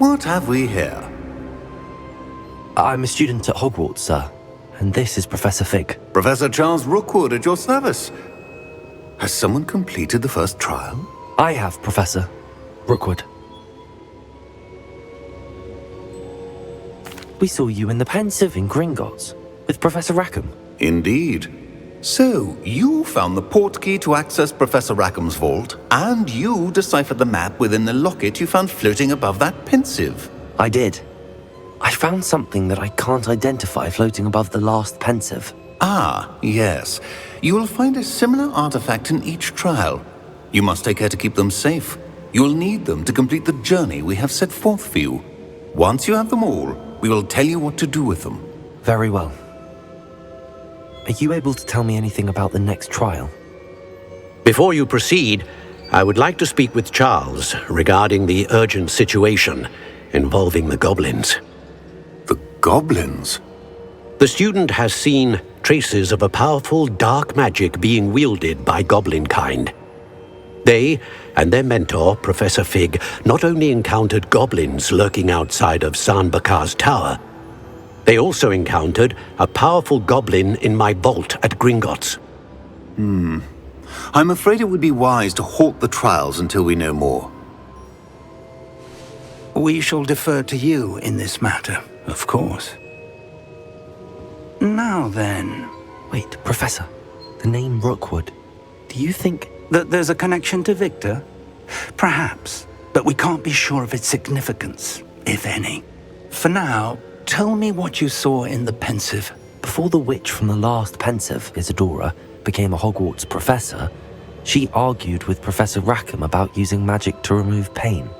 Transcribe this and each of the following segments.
What have we here? I'm a student at Hogwarts, sir, and this is Professor Fig. Professor Charles Rookwood at your service. Has someone completed the first trial? I have, Professor Rookwood. We saw you in the Pensieve in Gringotts with Professor Rackham. Indeed. So, you found the portkey to access Professor Rackham's vault, and you deciphered the map within the locket you found floating above that Pensieve. I did. I found something that I can't identify floating above the last Pensieve. Ah, yes. You will find a similar artifact in each trial. You must take care to keep them safe. You will need them to complete the journey we have set forth for you. Once you have them all, we will tell you what to do with them. Very well. Are you able to tell me anything about the next trial? Before you proceed, I would like to speak with Charles regarding the urgent situation involving the goblins. The goblins? The student has seen traces of a powerful dark magic being wielded by goblin kind. They and their mentor, Professor Fig, not only encountered goblins lurking outside of Sanbakar's tower, they also encountered a powerful goblin in my vault at Gringotts. I'm afraid it would be wise to halt the trials until we know more. We shall defer to you in this matter, of course. Now then... Wait, Professor. The name Rookwood. Do you think... that there's a connection to Victor? Perhaps, but we can't be sure of its significance, if any. For now, tell me what you saw in the Pensieve. Before the witch from the last Pensieve, Isadora, became a Hogwarts professor, she argued with Professor Rackham about using magic to remove pain.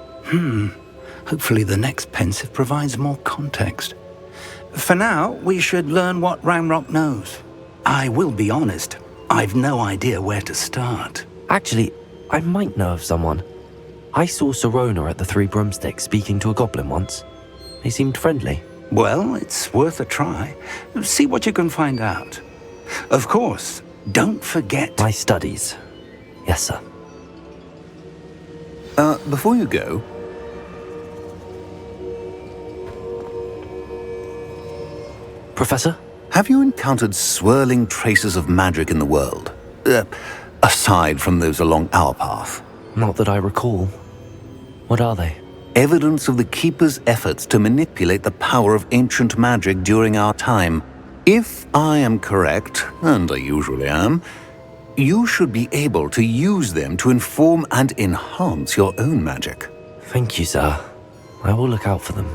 Hopefully the next Pensieve provides more context. For now, we should learn what Ranrok knows. I will be honest, I've no idea where to start. Actually, I might know of someone. I saw Sirona at the Three Broomsticks speaking to a goblin once. They seemed friendly. Well, it's worth a try. See what you can find out. Of course, don't forget... My studies. Yes, sir. Before you go... Professor? Have you encountered swirling traces of magic in the world? Aside from those along our path? Not that I recall. What are they? Evidence of the Keeper's efforts to manipulate the power of ancient magic during our time. If I am correct, and I usually am, you should be able to use them to inform and enhance your own magic. Thank you, sir. I will look out for them.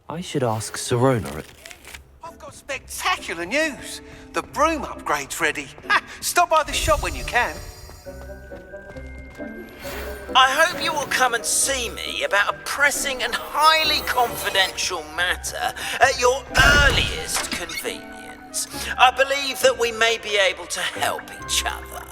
I should ask Sirona. I've got spectacular news. The broom upgrade's ready. Stop by the shop when you can. I hope you will come and see me about a pressing and highly confidential matter at your earliest convenience. I believe that we may be able to help each other.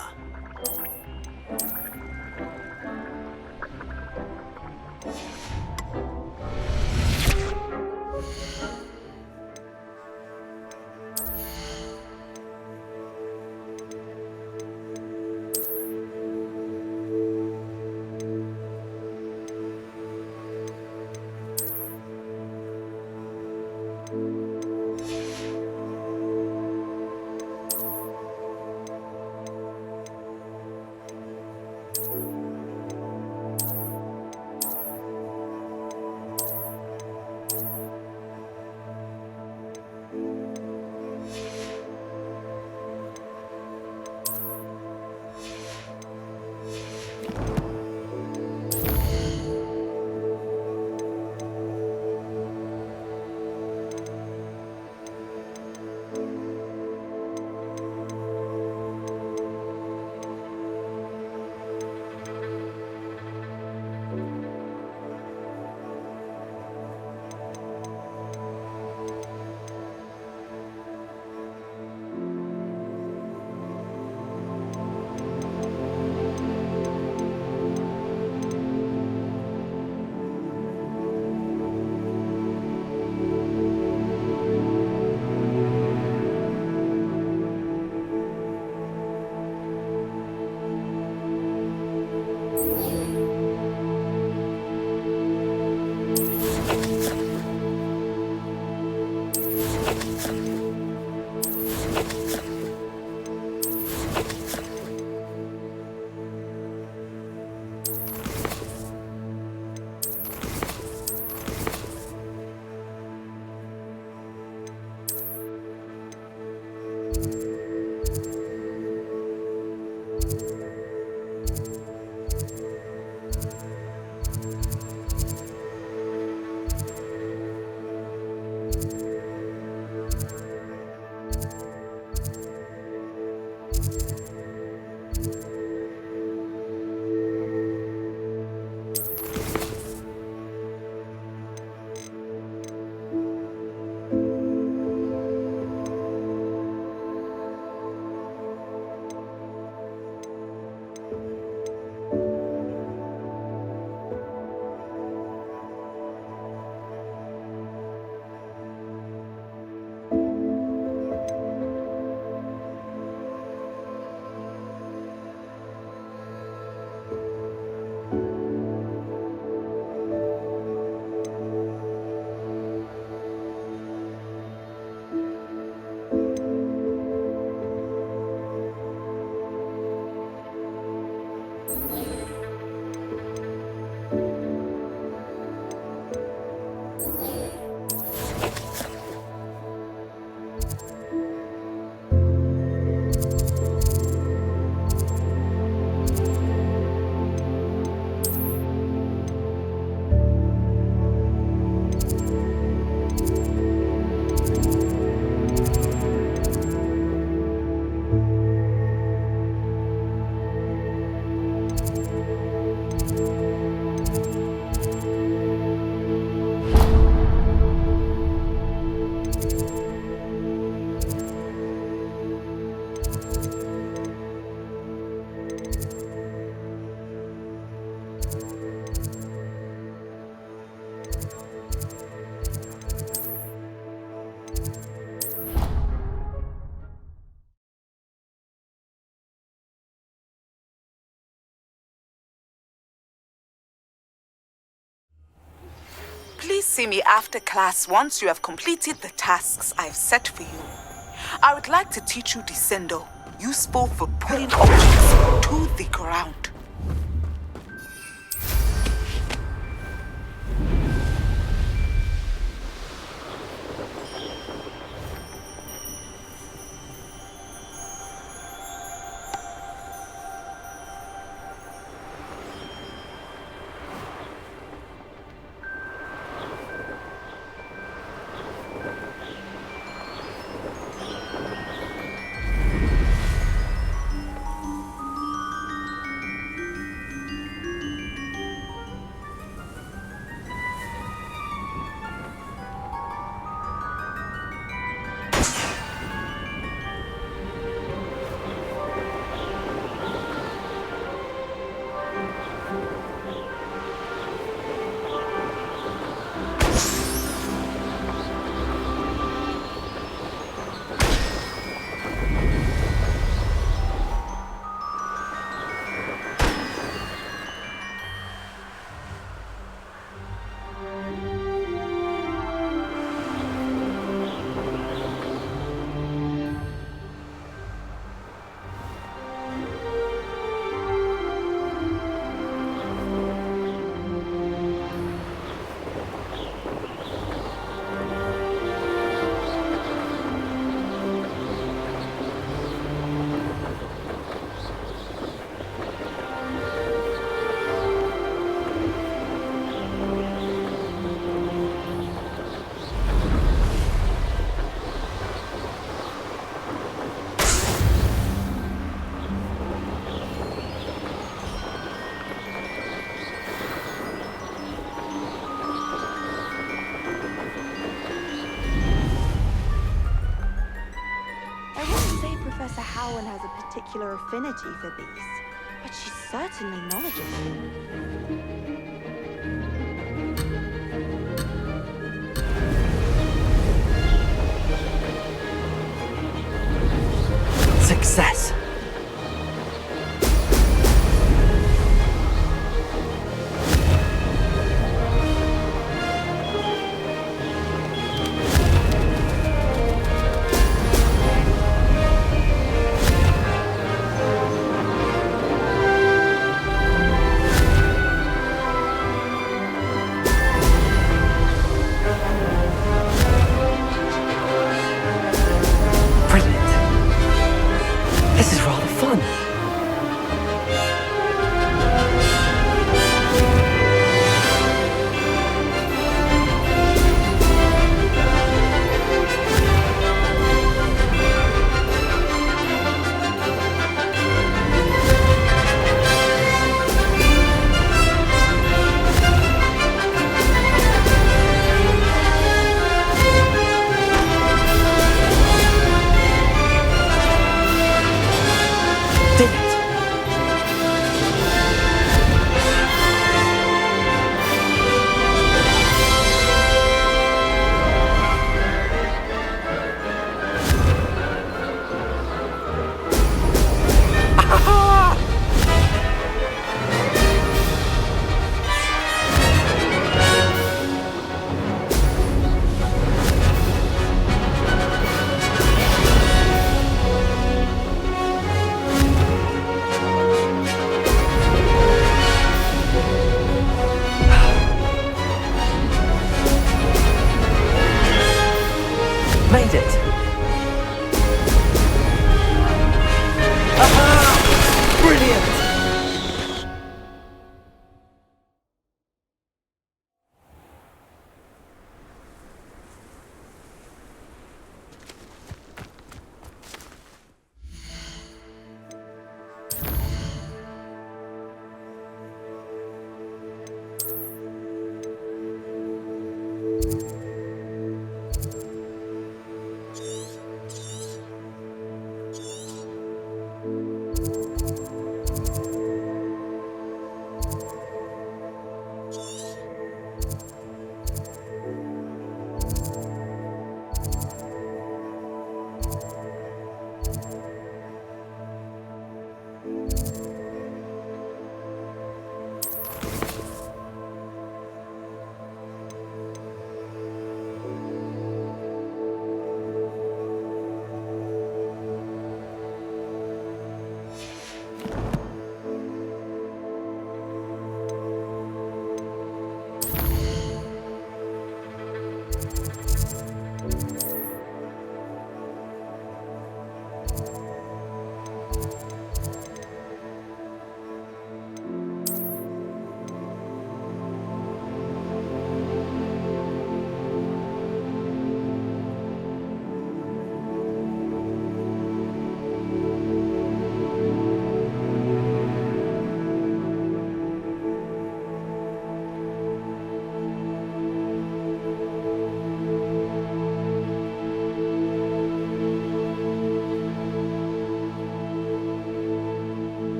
Please see me after class once you have completed the tasks I've set for you. I would like to teach you descendo, useful for pulling objects to the ground. Professor Howard has a particular affinity for beasts, but she's certainly knowledgeable. Success! made it! Aha! Brilliant!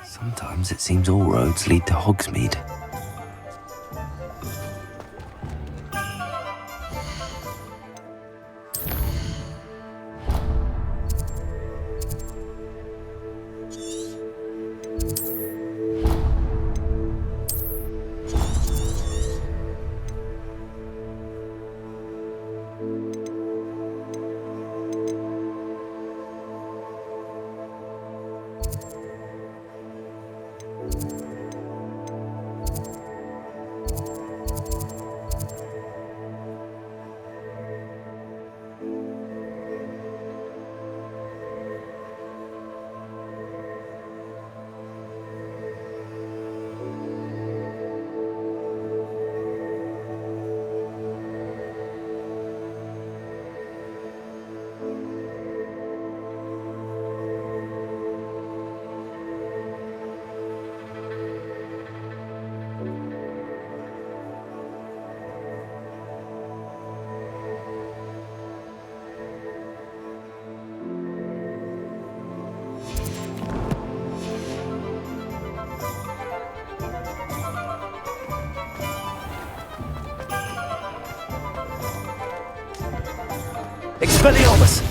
Sometimes it seems all roads lead to Hogsmeade. Expelliarmus!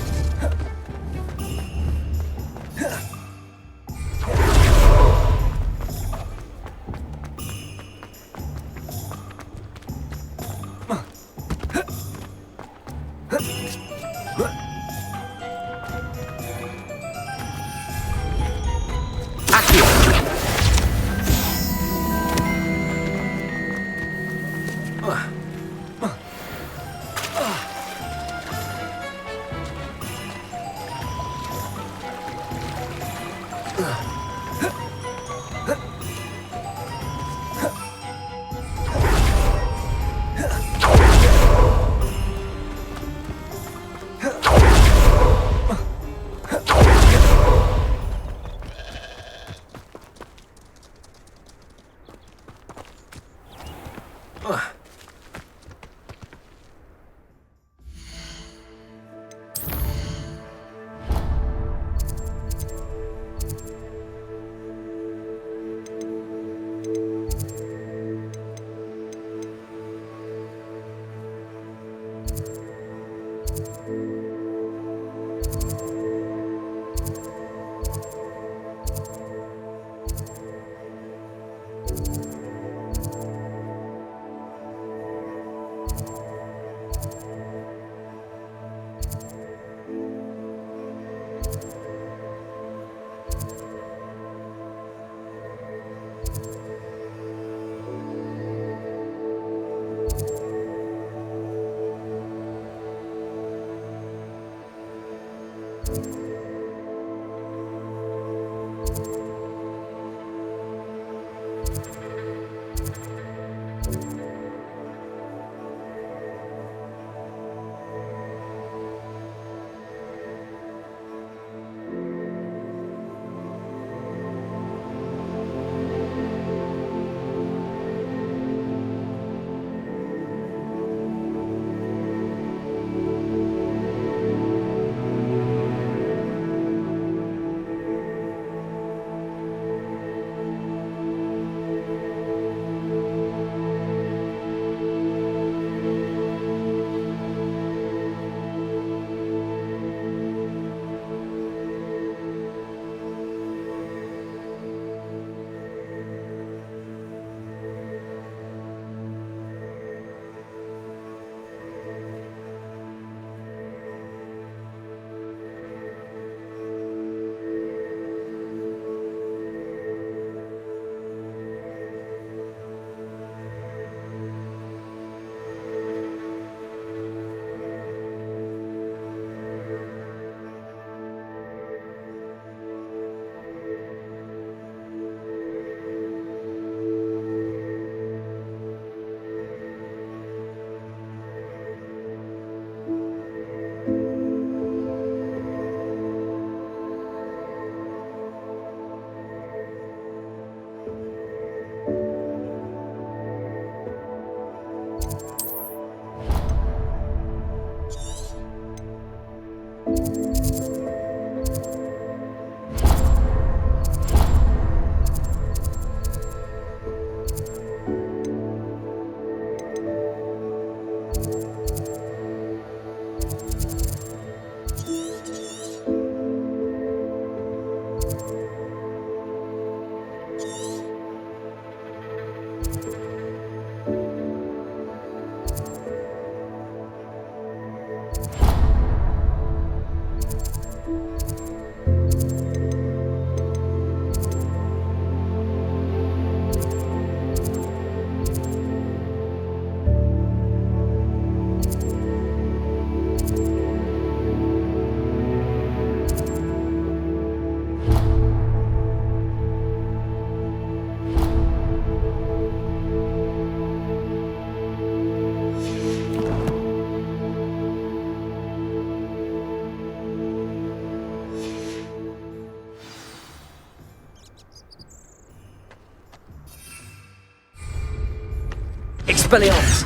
Expelliarmus!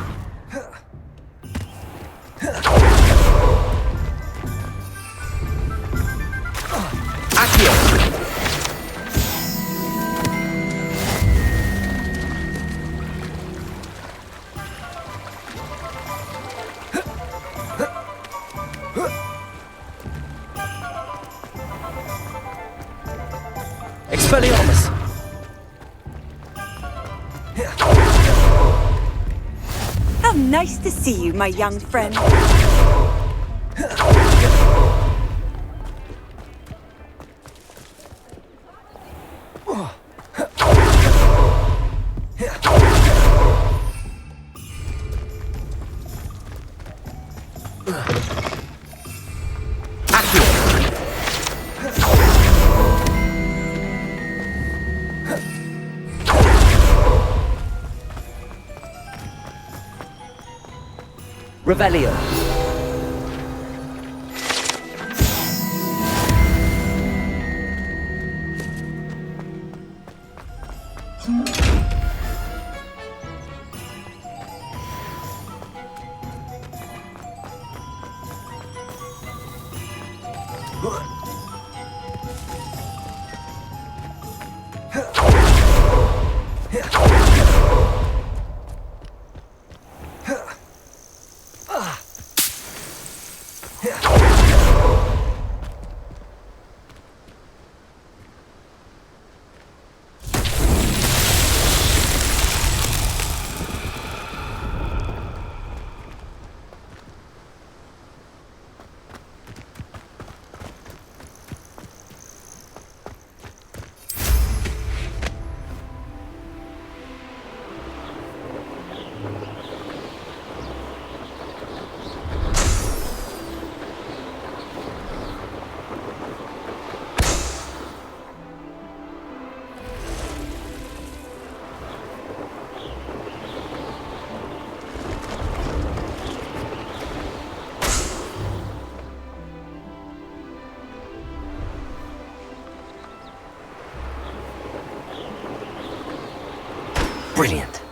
Accio! Expelliarmus! How nice to see you, my young friend. Revelio. Brilliant.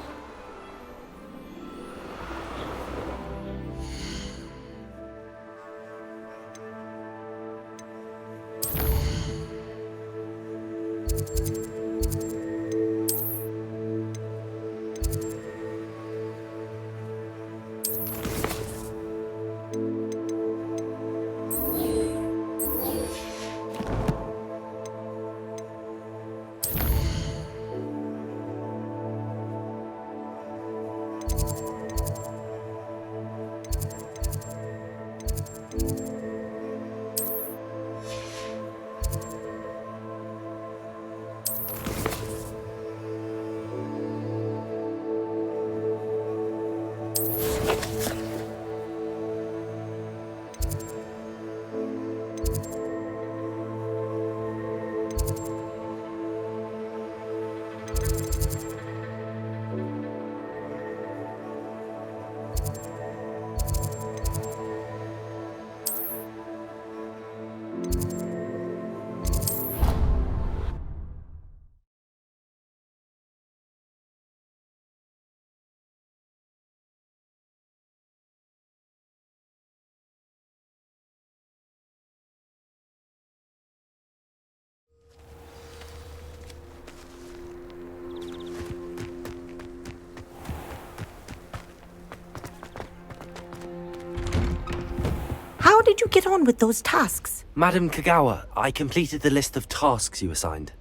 How did you get on with those tasks? Madam Kagawa, I completed the list of tasks you assigned.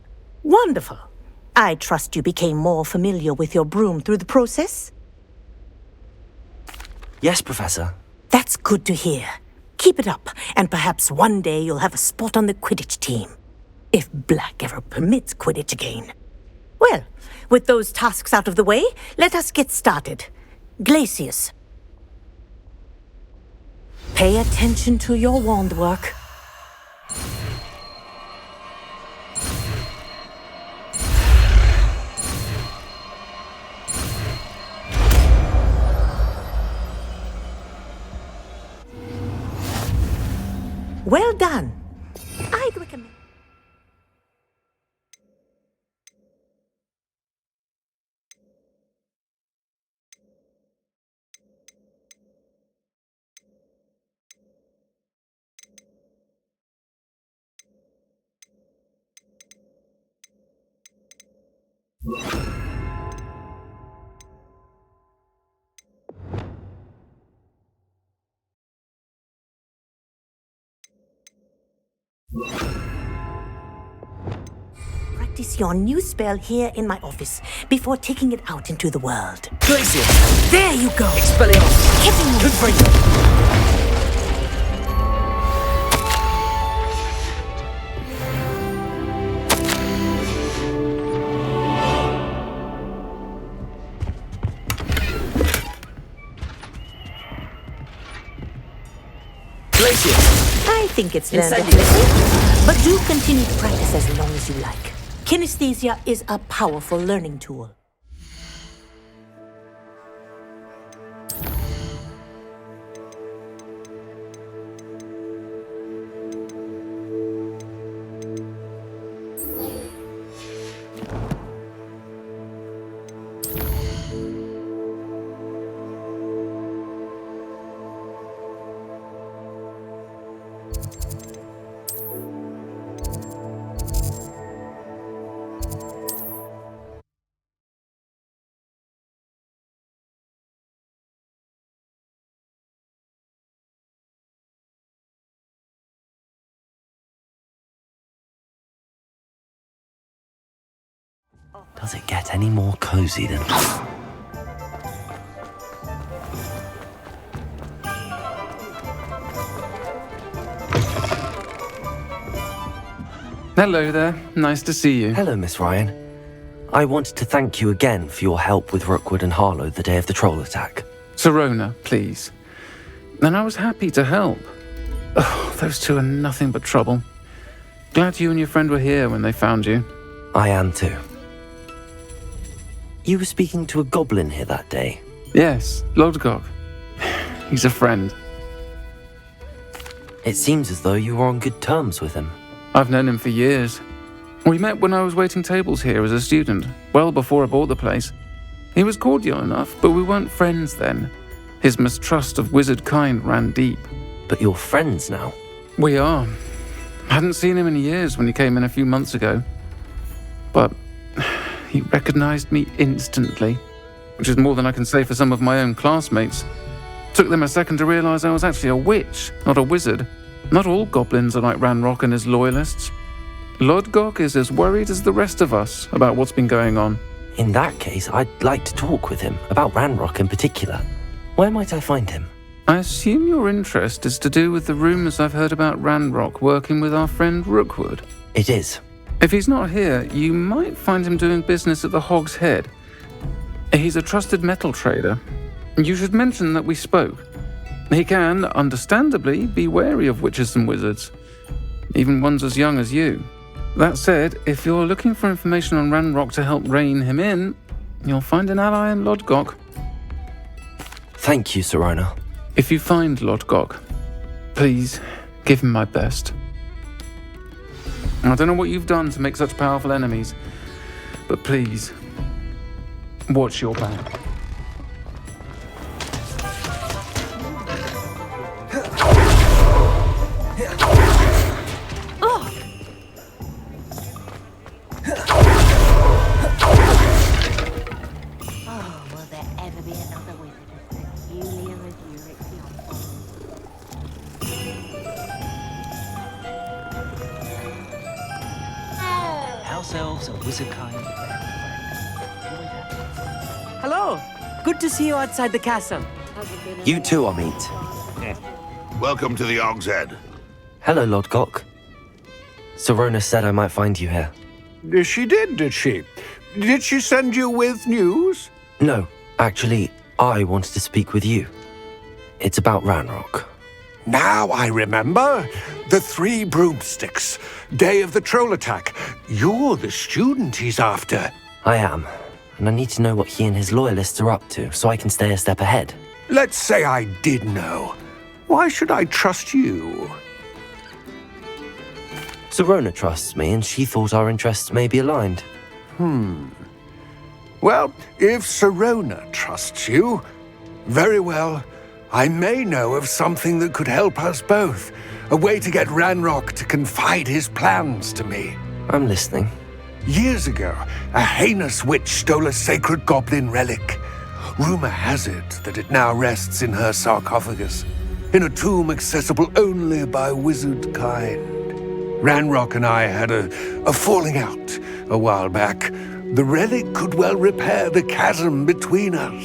Wonderful. I trust you became more familiar with your broom through the process? Yes, Professor. That's good to hear. Keep it up, and perhaps one day you'll have a spot on the Quidditch team. If Black ever permits Quidditch again. Well, with those tasks out of the way, let us get started. Glacius. Pay attention to your wand work. Well done. I'd recommend... practice your new spell here in my office before taking it out into the world. Glacier. There you go. Expelliarmus. Hitting you. Confringo. Glacier. I think it's learned Incendiary. ability, but do continue to practice as long as you like. Kinesthesia is a powerful learning tool. Does it get any more cozy than... Hello there. Nice to see you. Hello, Miss Ryan. I wanted to thank you again for your help with Rookwood and Harlow the day of the troll attack. Sirona, please. And I was happy to help. Oh, those two are nothing but trouble. Glad you and your friend were here when they found you. I am too. You were speaking to a goblin here that day. Yes, Lodgot. He's a friend. It seems as though you were on good terms with him. I've known him for years. We met when I was waiting tables here as a student, well before I bought the place. He was cordial enough, but we weren't friends then. His mistrust of wizard kind ran deep. But you're friends now? We are. Hadn't seen him in years when he came in a few months ago. But he recognized me instantly, which is more than I can say for some of my own classmates. Took them a second to realize I was actually a witch, not a wizard. Not all goblins are like Ranrok and his loyalists. Lodgot is as worried as the rest of us about what's been going on. In that case, I'd like to talk with him, about Ranrok in particular. Where might I find him? I assume your interest is to do with the rumors I've heard about Ranrok working with our friend Rookwood. It is. If he's not here, you might find him doing business at the Hog's Head. He's a trusted metal trader. You should mention that we spoke. He can, understandably, be wary of witches and wizards, even ones as young as you. That said, if you're looking for information on Ranrok to help rein him in, you'll find an ally in Lodgot. Thank you, Sirona. If you find Lodgot, please give him my best. I don't know what you've done to make such powerful enemies, but please, watch your back. House elves and wizard kind. Hello. Good to see you outside the castle. You too, Amit. Welcome to the Hog's Head. Hello, Lodgot. Sirona said I might find you here. She did, did she? Did she send you with news? No, actually, I wanted to speak with you. It's about Ranrok. Now I remember. The 3 broomsticks. Day of the troll attack. You're the student he's after. I am, and I need to know what he and his loyalists are up to so I can stay a step ahead. Let's say I did know. Why should I trust you? Sirona trusts me, and she thought our interests may be aligned. Well, if Sirona trusts you, very well. I may know of something that could help us both. A way to get Ranrok to confide his plans to me. I'm listening. Years ago, a heinous witch stole a sacred goblin relic. Rumor has it that it now rests in her sarcophagus, in a tomb accessible only by wizard kind. Ranrok and I had a falling out a while back. The relic could well repair the chasm between us.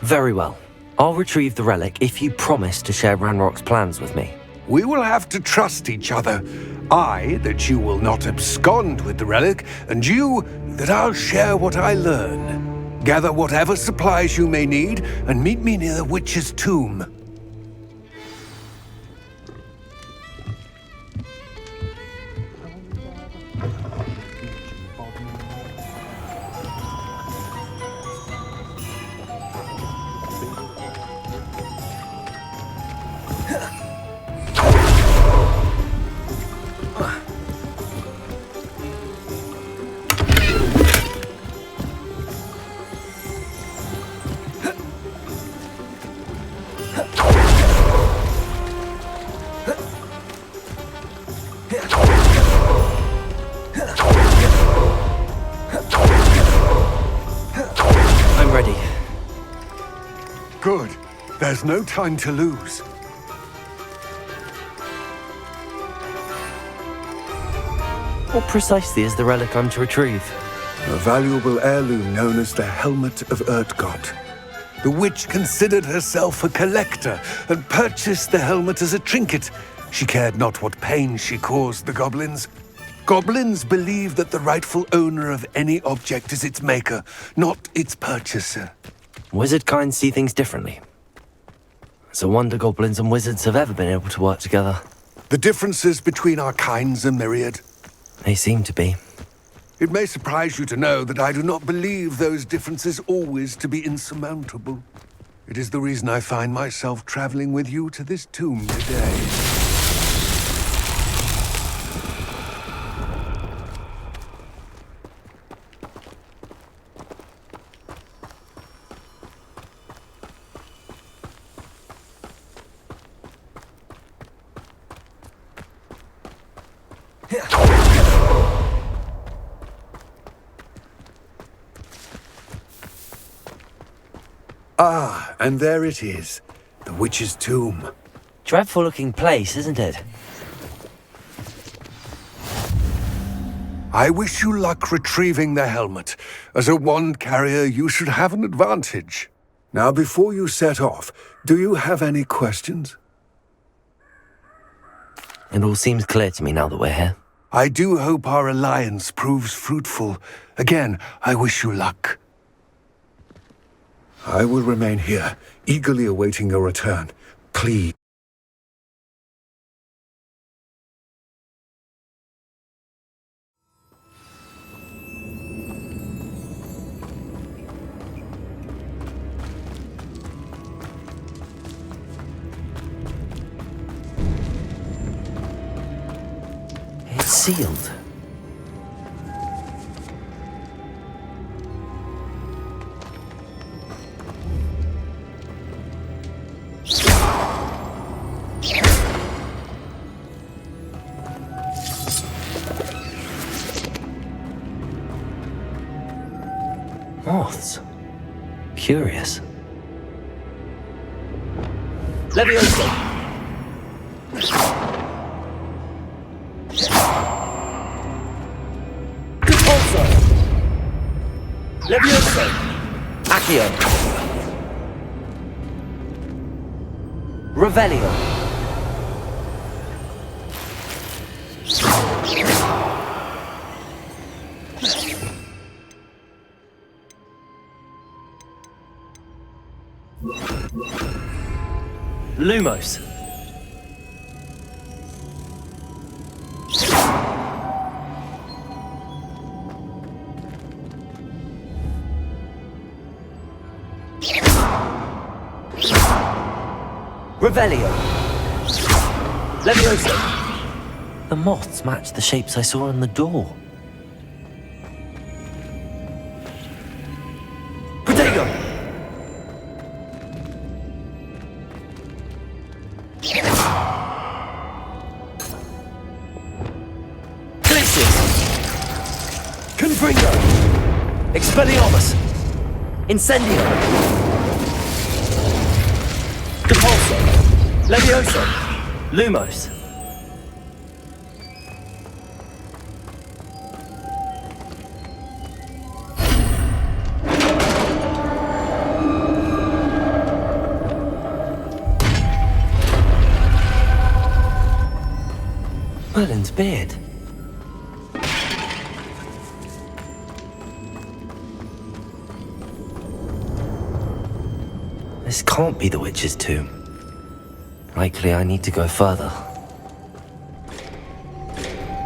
Very well. I'll retrieve the relic if you promise to share Ranrock's plans with me. We will have to trust each other. I, that you will not abscond with the relic, and you, that I'll share what I learn. Gather whatever supplies you may need, and meet me near the witch's tomb. Good. There's no time to lose. What precisely is the relic I'm to retrieve? A valuable heirloom known as the Helmet of Lodgot. The witch considered herself a collector and purchased the helmet as a trinket. She cared not what pain she caused the goblins. Goblins believe that the rightful owner of any object is its maker, not its purchaser. Wizard kind see things differently. It's a wonder goblins and wizards have ever been able to work together. The differences between our kinds are myriad. They seem to be. It may surprise you to know that I do not believe those differences always to be insurmountable. It is the reason I find myself traveling with you to this tomb today. Ah, and there it is, the witch's tomb. Dreadful looking place, isn't it? I wish you luck retrieving the helmet. As a wand carrier, you should have an advantage. Now, before you set off, do you have any questions? It all seems clear to me now that we're here. I do hope our alliance proves fruitful. Again, I wish you luck. I will remain here, eagerly awaiting your return. Please. It's sealed. Moths. Curious. Leviosa! Repulsor! Leviosa! Accio! Revelio! Lumos. Revelio. Leviosa. The moths match the shapes I saw on the door. Protego. Confringo! Expelliarmus! Incendio! Depulso! Levioso! Lumos! Merlin's beard. This can't be the witch's tomb. Likely I need to go further.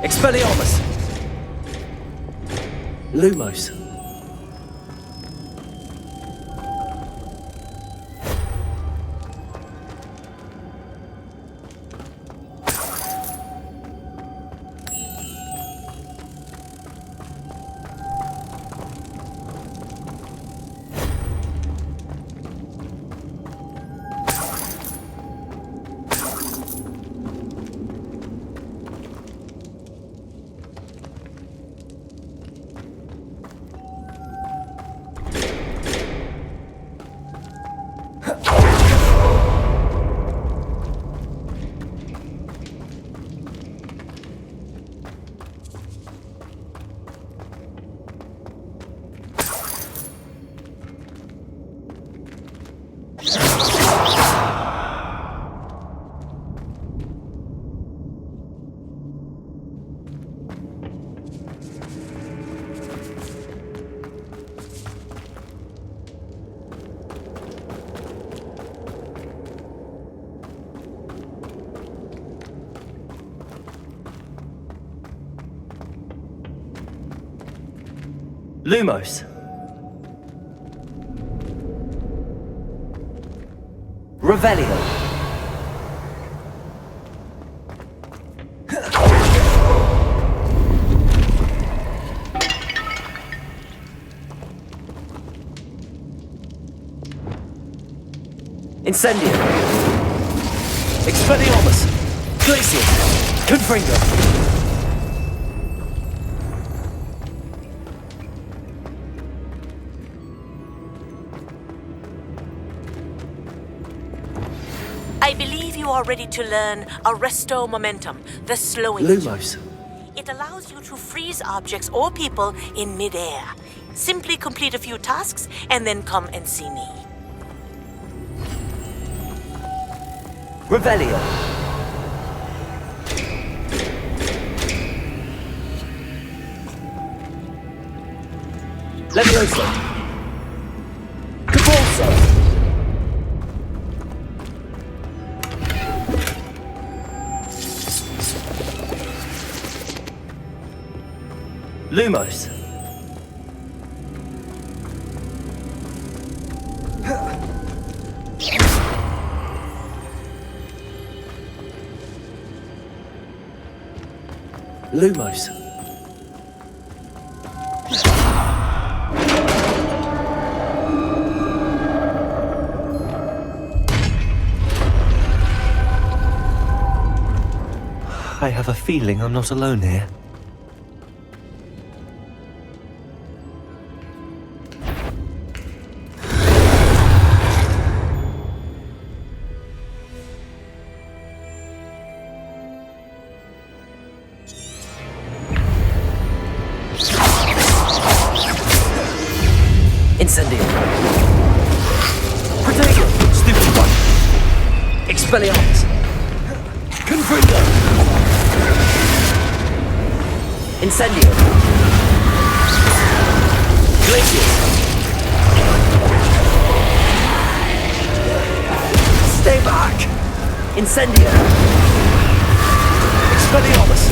Expelliarmus! Lumos. Lumos. Revelio. Incendio. Expelliarmus. Glacier. Confringo. I believe you are ready to learn Arresto Momentum, the slowing. Lumos. It allows you to freeze objects or people in midair. Simply complete a few tasks and then come and see me. Revelio. Levioso. Cabalso. Lumos. Lumos. I have a feeling I'm not alone here. Incendio. Protego. Stupid one. Expelliarmus. Confringo. Incendio. Glacier. Stay back. Incendio. Expelliarmus.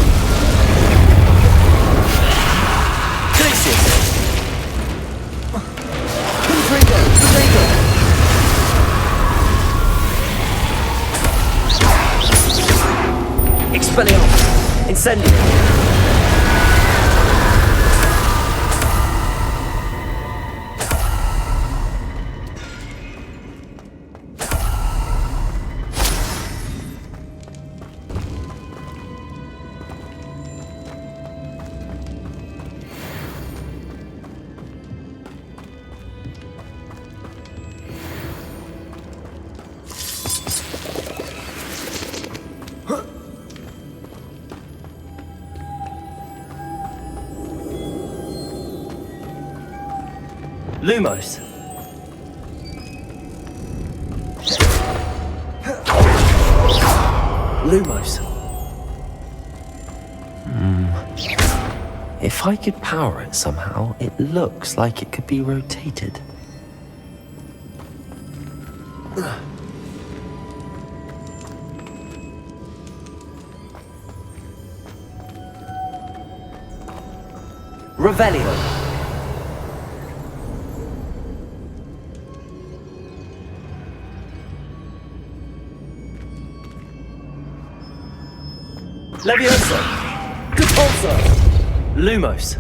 Glacier. Expelliarmus. Incendio. Lumos. Lumos. If I could power it somehow, it looks like it could be rotated. Revelio. Levioso. Depulso. Lumos.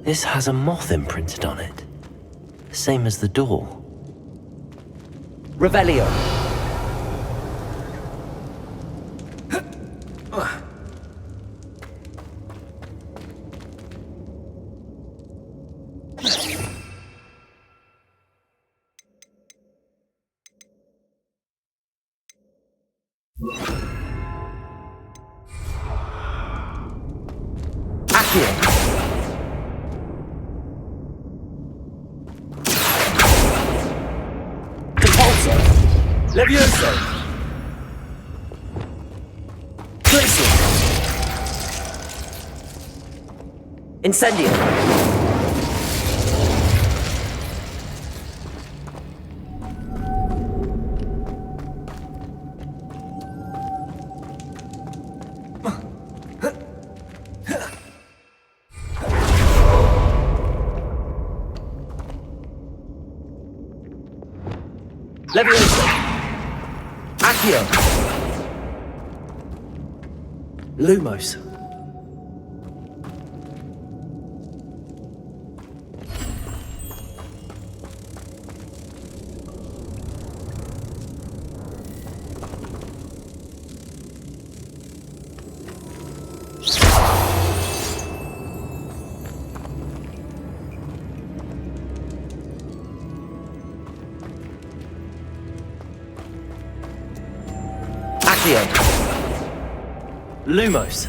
This has a moth imprinted on it. Same as the door. Revelio. Levioso! Glacial! Incendio! Levioso! Accio! Lumos. Lumos.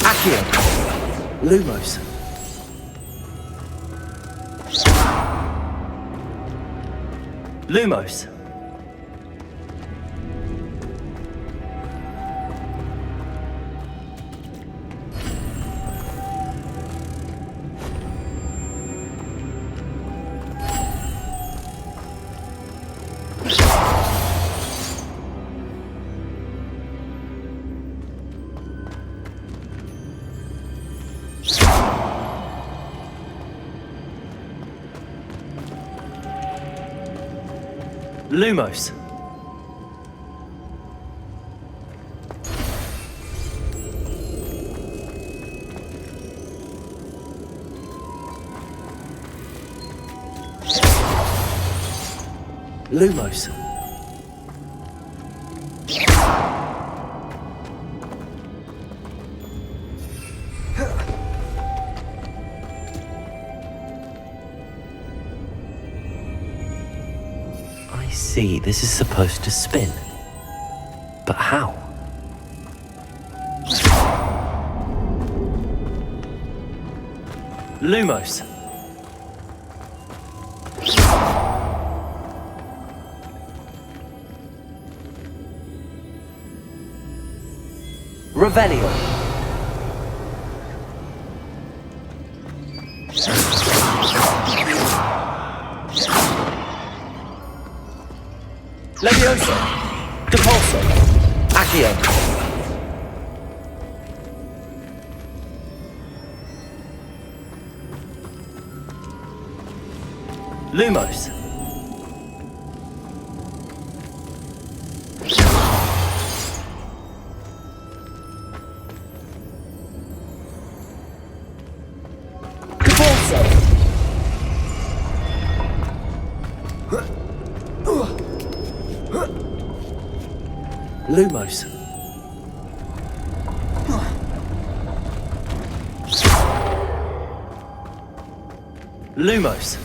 Accio. Lumos. Lumos. Lumos. Lumos. See, this is supposed to spin. But how? Lumos. Revelio. Levioso. Depulso. Accio. Lumos. Depulso. Lumos. Lumos.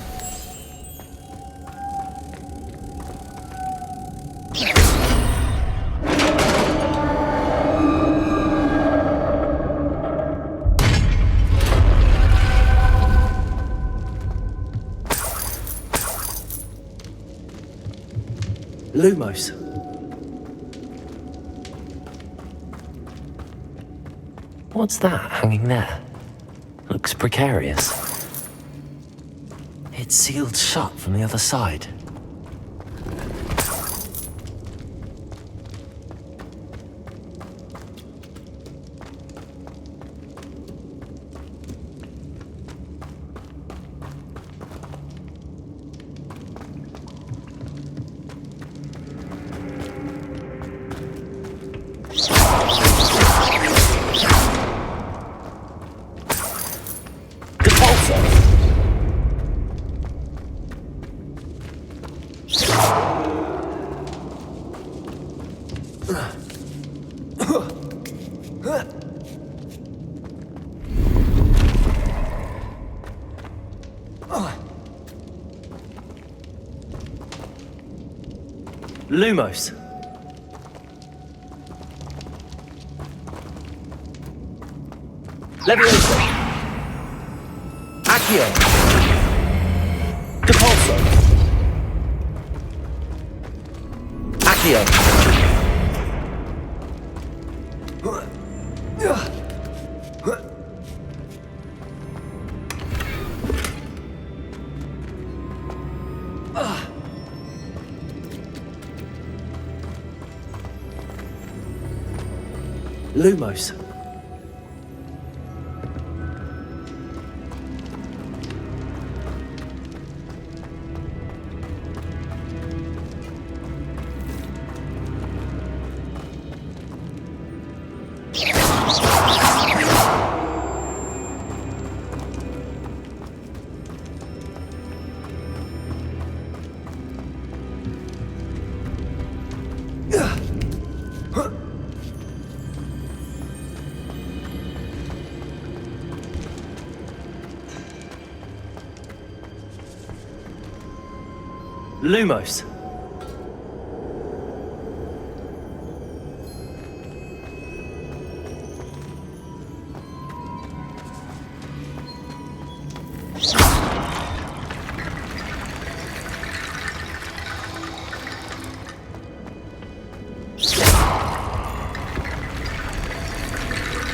Lumos. What's that hanging there? Looks precarious. It's sealed shut from the other side. Lumos. Leviosa. Accio. Depulso. Accio. Lumos. Lumos.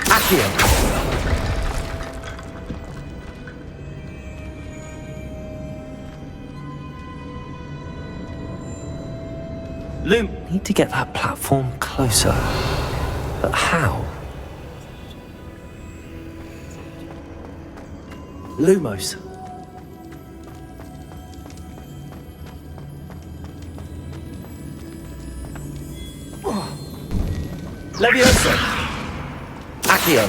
Accio. Need to get that platform closer. But how? Lumos. Leviosa. Accio.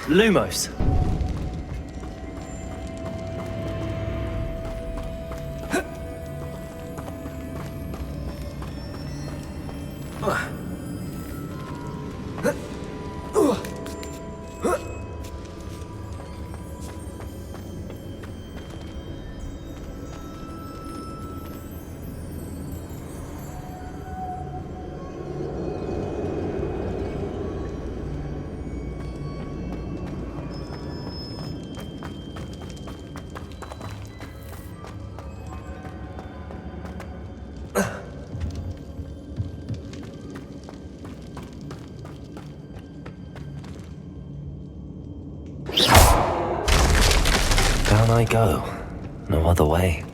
Lumos. Down I go. No other way.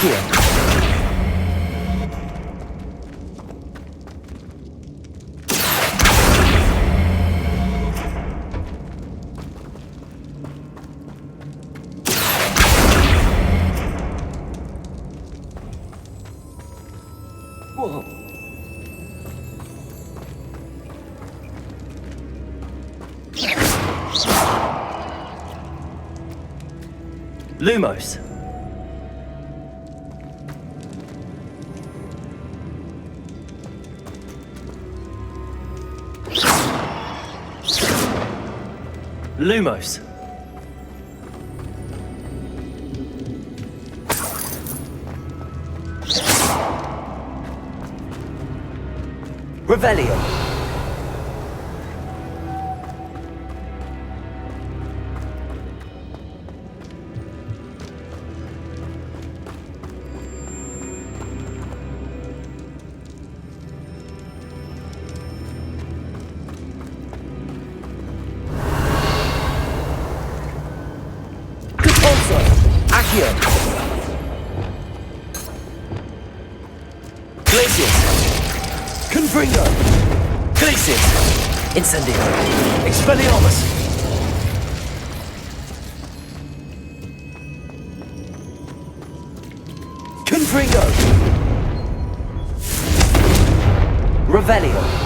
Accio. Lumos. Lumos. Revelio. Accio. Glacius. Confringo. Glacius. Incendio. Expelliarmus. Confringo. Revelio.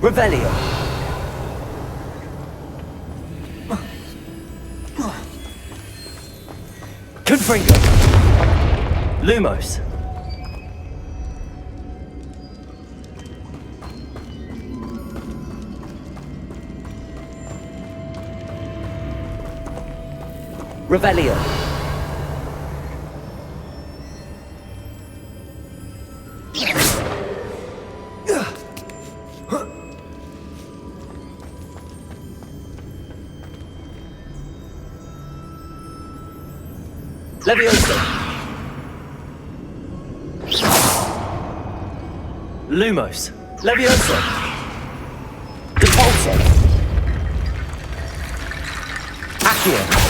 Revelio. Confringo. Lumos. Revelio. Levioso. Lumos. Levioso. Depulso. Accio.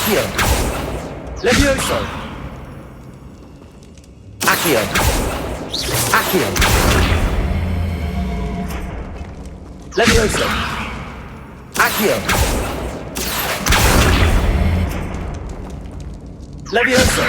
Accio. Levioso. Accio. Accio. Levioso. Accio. Leviosa!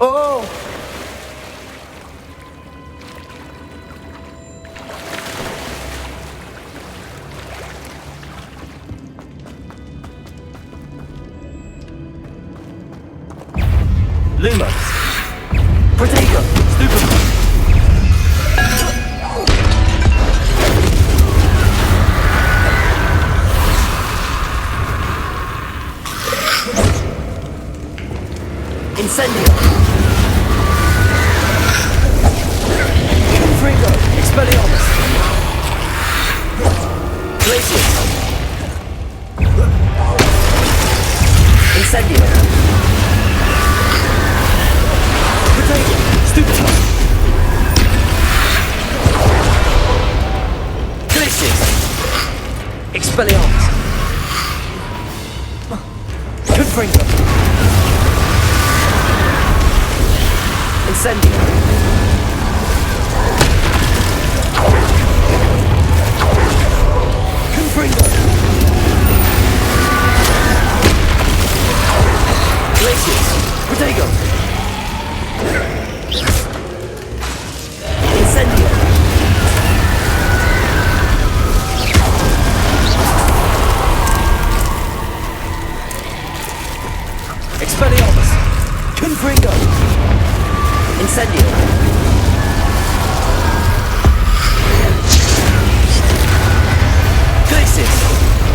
Oh! Lumos! Protego! Stupefy! Incendio! Fringo! Expelliarmus! Glacius! Incendio! Protego! Stupefy! Glacius! Expelliarmus! Confringo! Incendio! Confringo! Glacius! Protego! Incendio! Expelliarmus! Confringo! Incendio! Glacius!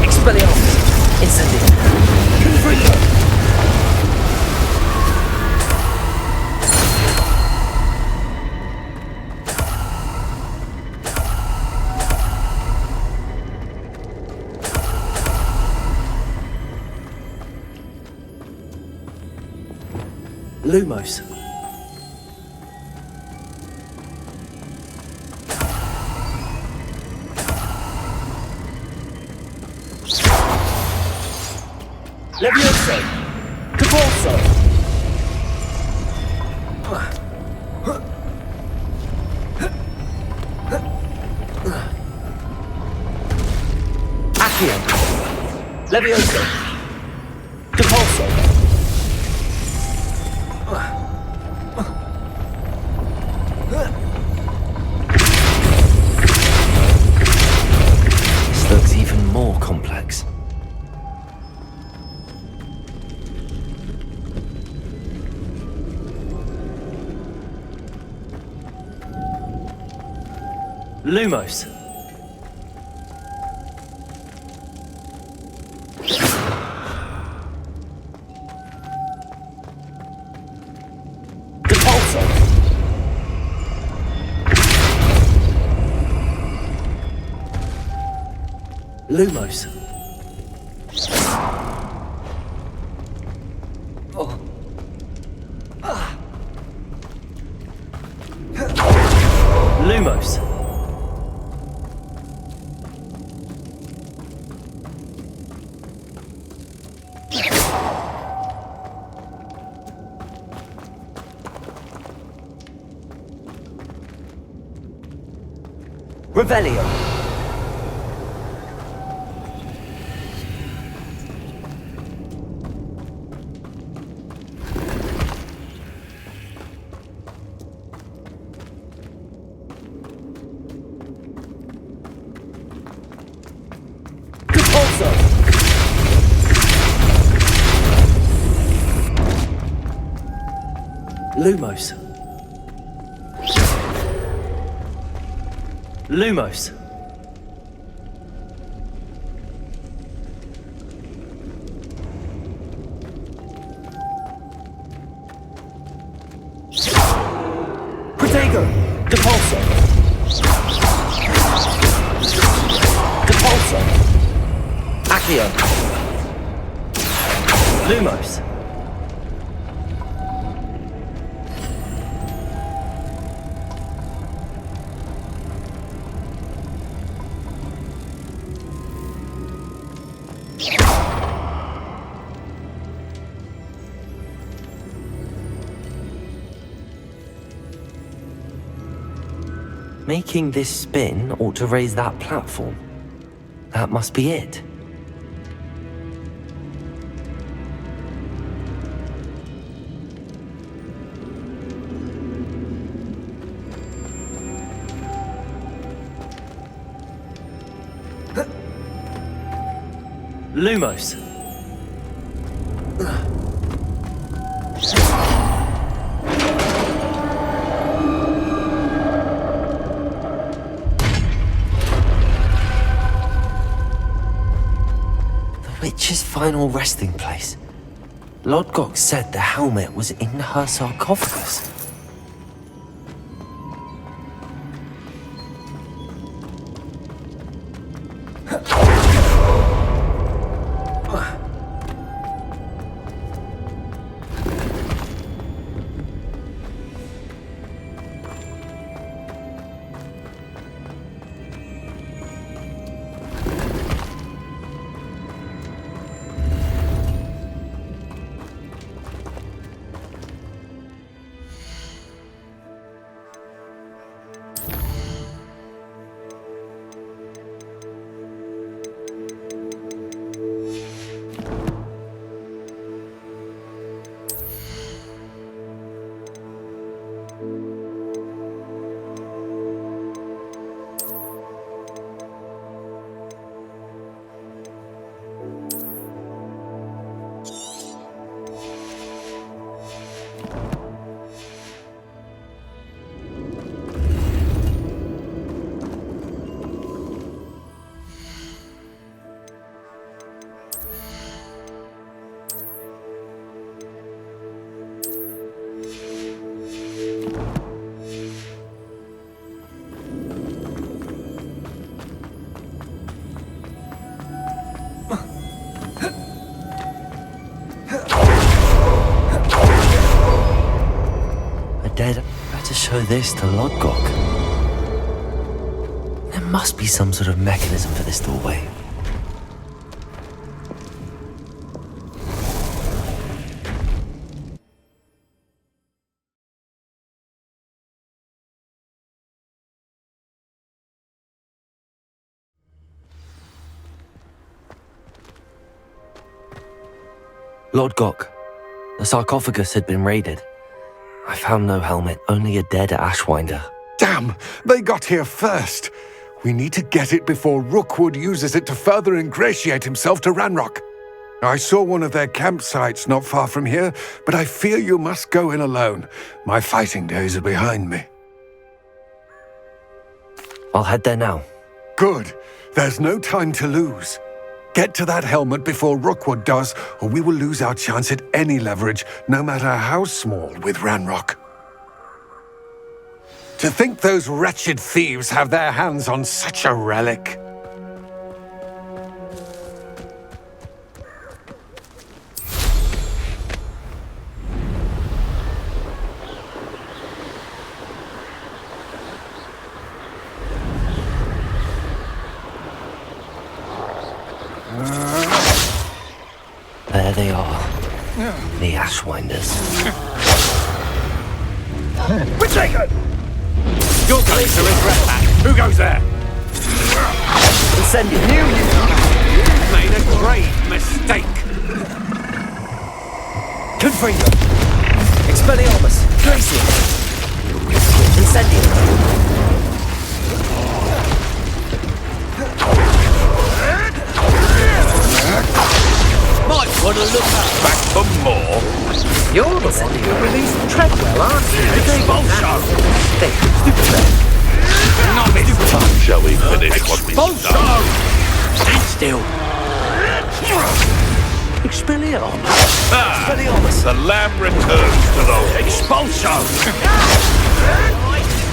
Expelliarmus! Incendio! Confringo! Lumos. Levioso! Caporso! Accio! Levioso! Caporso! This looks even more complex. Lumos. Lumos. Lumos. Revelio. Lumos. Lumos. Protego. Depulso. Depulso. Accio. Lumos. Making this spin ought to raise that platform. That must be it. Lumos. Witch's final resting place. Lodgot said the helmet was in her sarcophagus. Dead. Better show this to Lodgot. There must be some sort of mechanism for this doorway. Lodgot, the sarcophagus had been raided. I found no helmet, only a dead Ashwinder. Damn! They got here first! We need to get it before Rookwood uses it to further ingratiate himself to Ranrok. I saw one of their campsites not far from here, but I fear you must go in alone. My fighting days are behind me. I'll head there now. Good. There's no time to lose. Get to that helmet before Rookwood does, or we will lose our chance at any leverage, no matter how small, with Ranrok. To think those wretched thieves have their hands on such a relic. There they are. The Ashwinders. Protego! You're going to regret that. Who goes there? Incendio. You've made a grave mistake. Confringo. Expelliarmus. Glacier. Incendio. Might want to look back for more. You're the one who released Treadwell, aren't you? It's Bolsho! Hey, stupid man. Not stupid man. Shall we finish what we Bolsho! started? Stand still. Expelliarmus. Expelliarmus. The lamb returns to the... Expulso!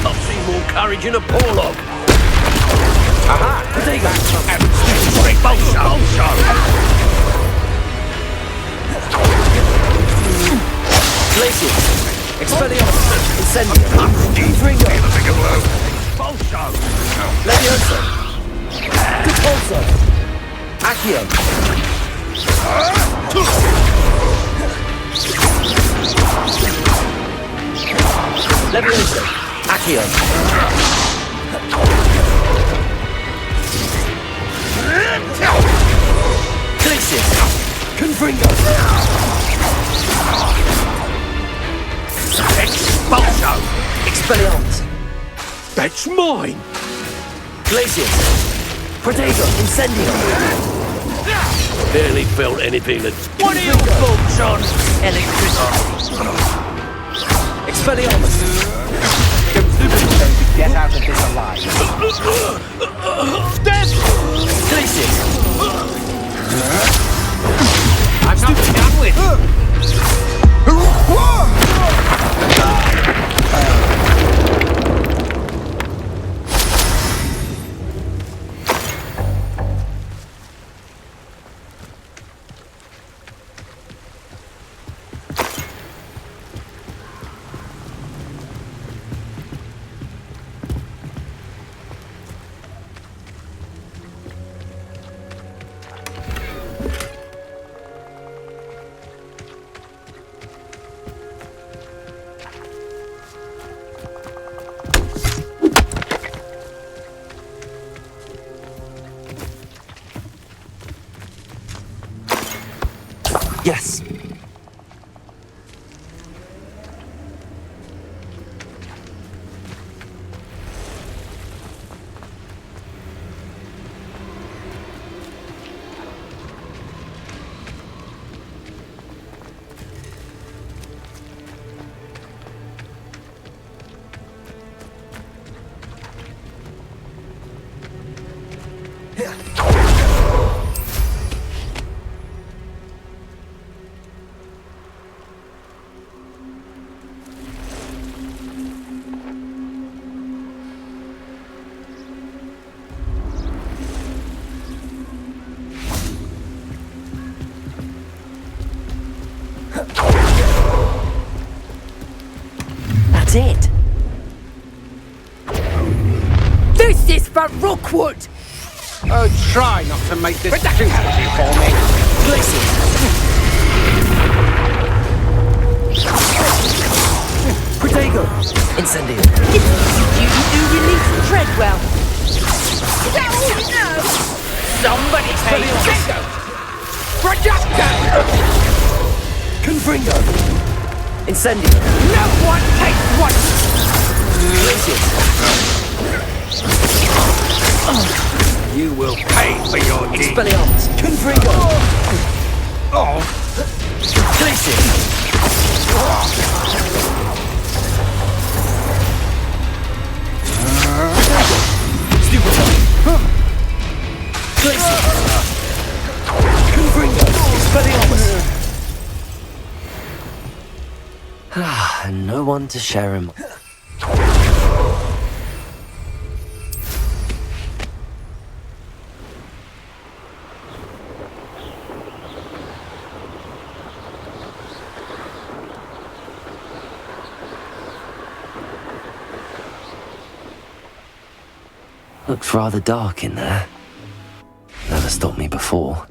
I've seen more courage in a porlog. Aha! Protego. Bolsho! Bolsho! Glacier. Expelliarmus. Incendio. Confringo. Bolsho! Levioso. Repulso. Accio. Levioso. Accio. Glacier. Confringo. Expulso! Expelliarmus. That's mine! Glacier. Protego. Incendio. Barely felt anything that's... What are your thoughts on electricity? Expelliarmus. Get out of this alive. Death! Glacier. I'm not done with you. Yes. That's it. This is for Rookwood. Oh, try not to make this too easy for me. Glacier. Protego. Incendio. You released Treadwell. Is that all you know? Somebody say Jingo! Projector! Confringo. Incendio. No one takes one! Glacier. You will pay for your deeds. Expelliarmus. Confringo. Oh. Glacier. Stupid. Glacier. Confringo. Expelliarmus. And no one to share him. Looks rather dark in there. Never stopped me before. before.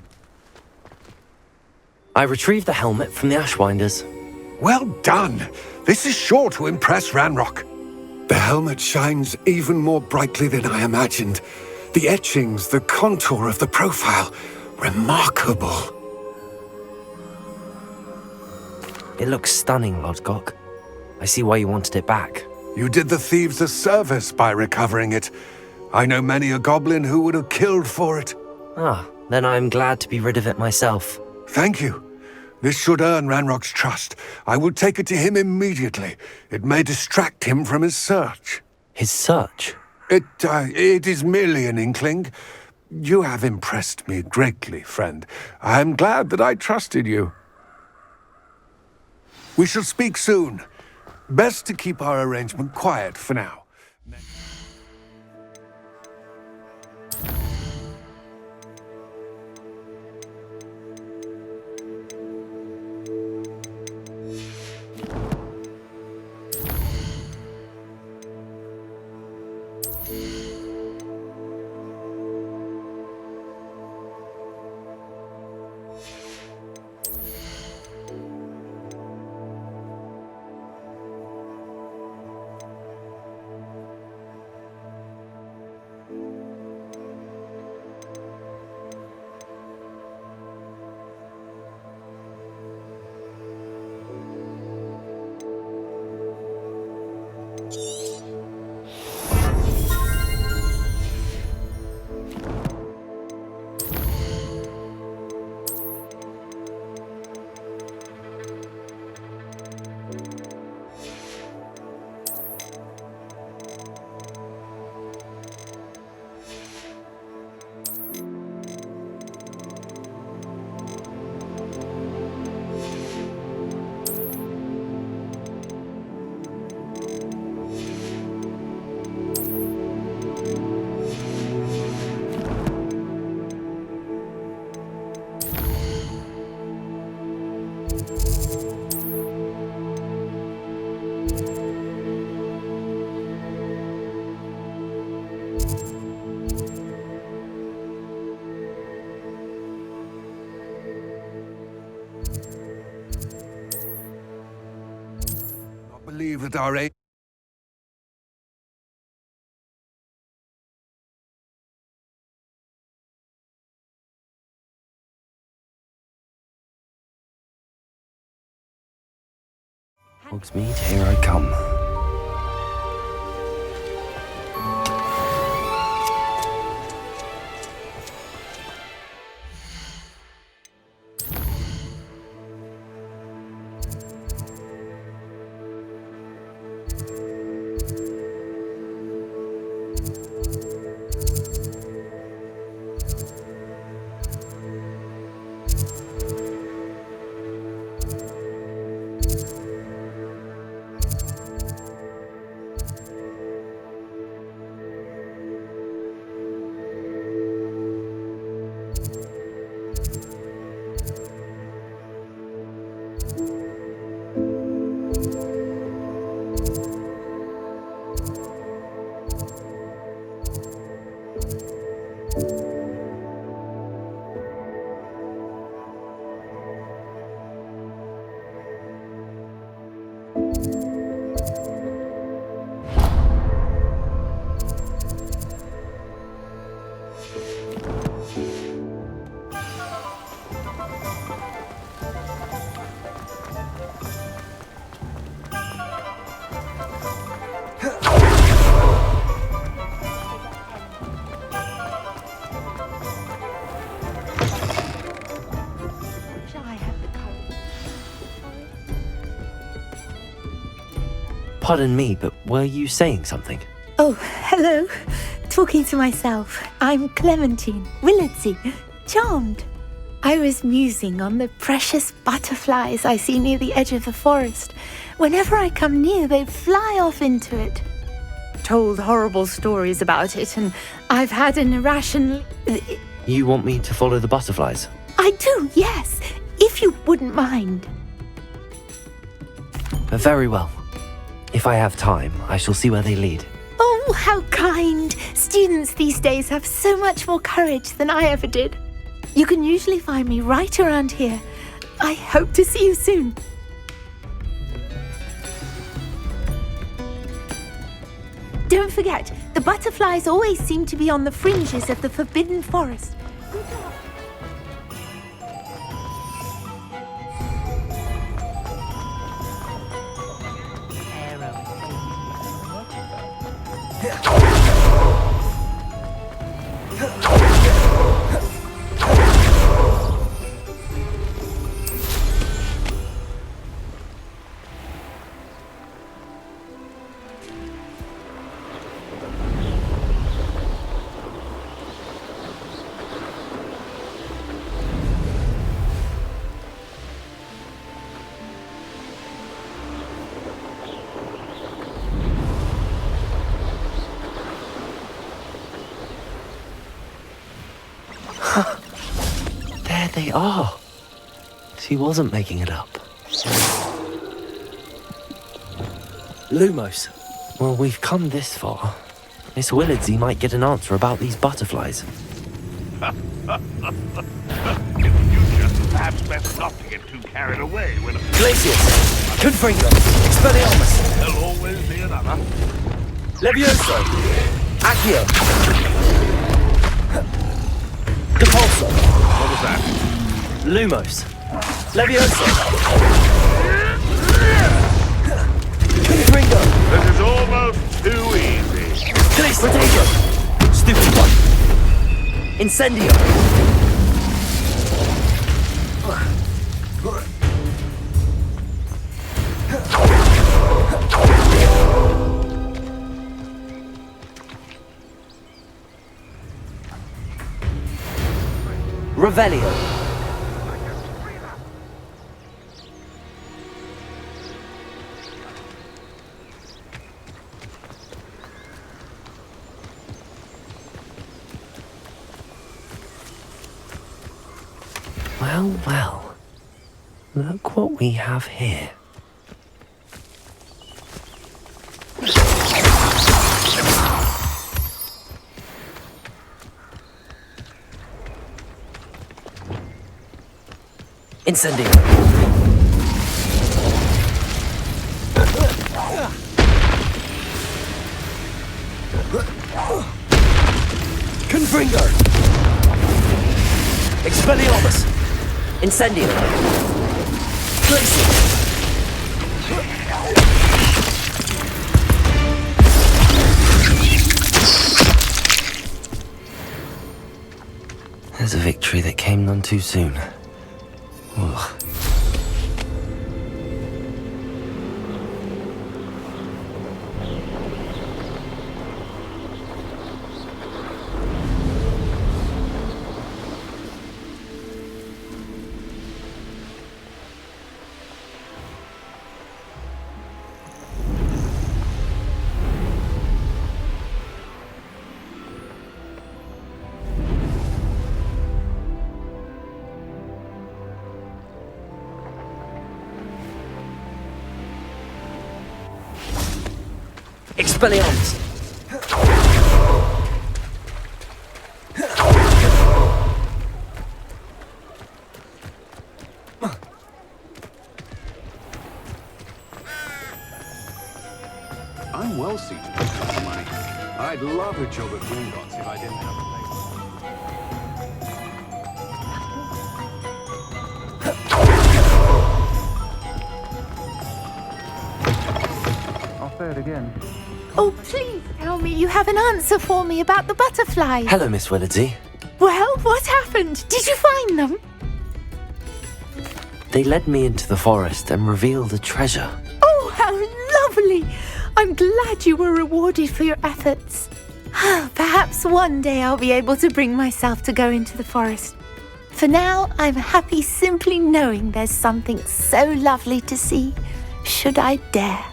I retrieved the helmet from the Ashwinders. Well done. This is sure to impress Ranrok. The helmet shines even more brightly than I imagined. The etchings, the contour of the profile, remarkable. It looks stunning, Lodgot. I see why you wanted it back. You did the thieves a service by recovering it. I know many a goblin who would have killed for it. Ah, then I'm glad to be rid of it myself. Thank you. This should earn Ranrock's trust. I will take it to him immediately. It may distract him from his search. His search? It is merely an inkling. You have impressed me greatly, friend. I am glad that I trusted you. We shall speak soon. Best to keep our arrangement quiet for now. Believe that our aim. Hogsmeade, here I come. Pardon me, but were you saying something? Oh, hello. Talking to myself. I'm Clementine, Willardsey, charmed. I was musing on the precious butterflies I see near the edge of the forest. Whenever I come near, they fly off into it. Told horrible stories about it, and I've had an irrational... You want me to follow the butterflies? I do, yes, if you wouldn't mind. Very well. If I have time, I shall see where they lead. Oh, how kind! Students these days have so much more courage than I ever did. You can usually find me right around here. I hope to see you soon. Don't forget, the butterflies always seem to be on the fringes of the Forbidden Forest. There they are. She wasn't making it up. Lumos. Well, we've come this far. Miss Willardsey might get an answer about these butterflies. In future, perhaps best not to get too carried away when a... Glacius! Confringo! Expelliarmus! There'll always be another. Levioso! Accio! Depulso! What was that? Lumos! Levioso! Confringo! This is almost too easy. Protego! Stupid one! Incendio! Revelio. Well, well. Look what we have here. Incendio. Confringo. Expelliarmus. Incendio. Glacius. There's a victory that came none too soon. Ugh. Expelliarmus! I'm well seated with this money. I'd love a job at Gringotts if I didn't have a I'll say it again. Oh, please tell me you have an answer for me about the butterflies. Hello, Miss Willardsey. Well, what happened? Did you find them? They led me into the forest and revealed a treasure. Oh, how lovely! I'm glad you were rewarded for your efforts. Perhaps one day I'll be able to bring myself to go into the forest. For now, I'm happy simply knowing there's something so lovely to see, should I dare.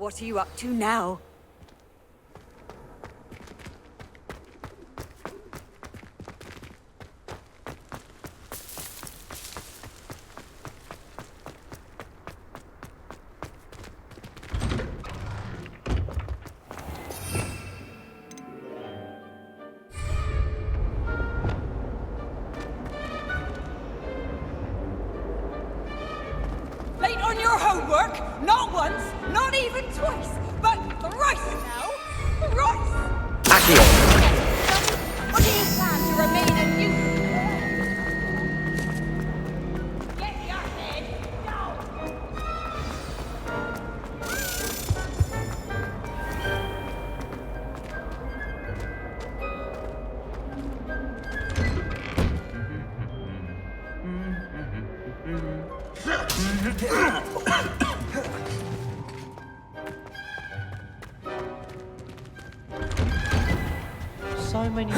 What are you up to now? Late on your homework? Not once, not even twice, but thrice now! Thrice! Or do you plan to remain a youth? Get your head down! So many.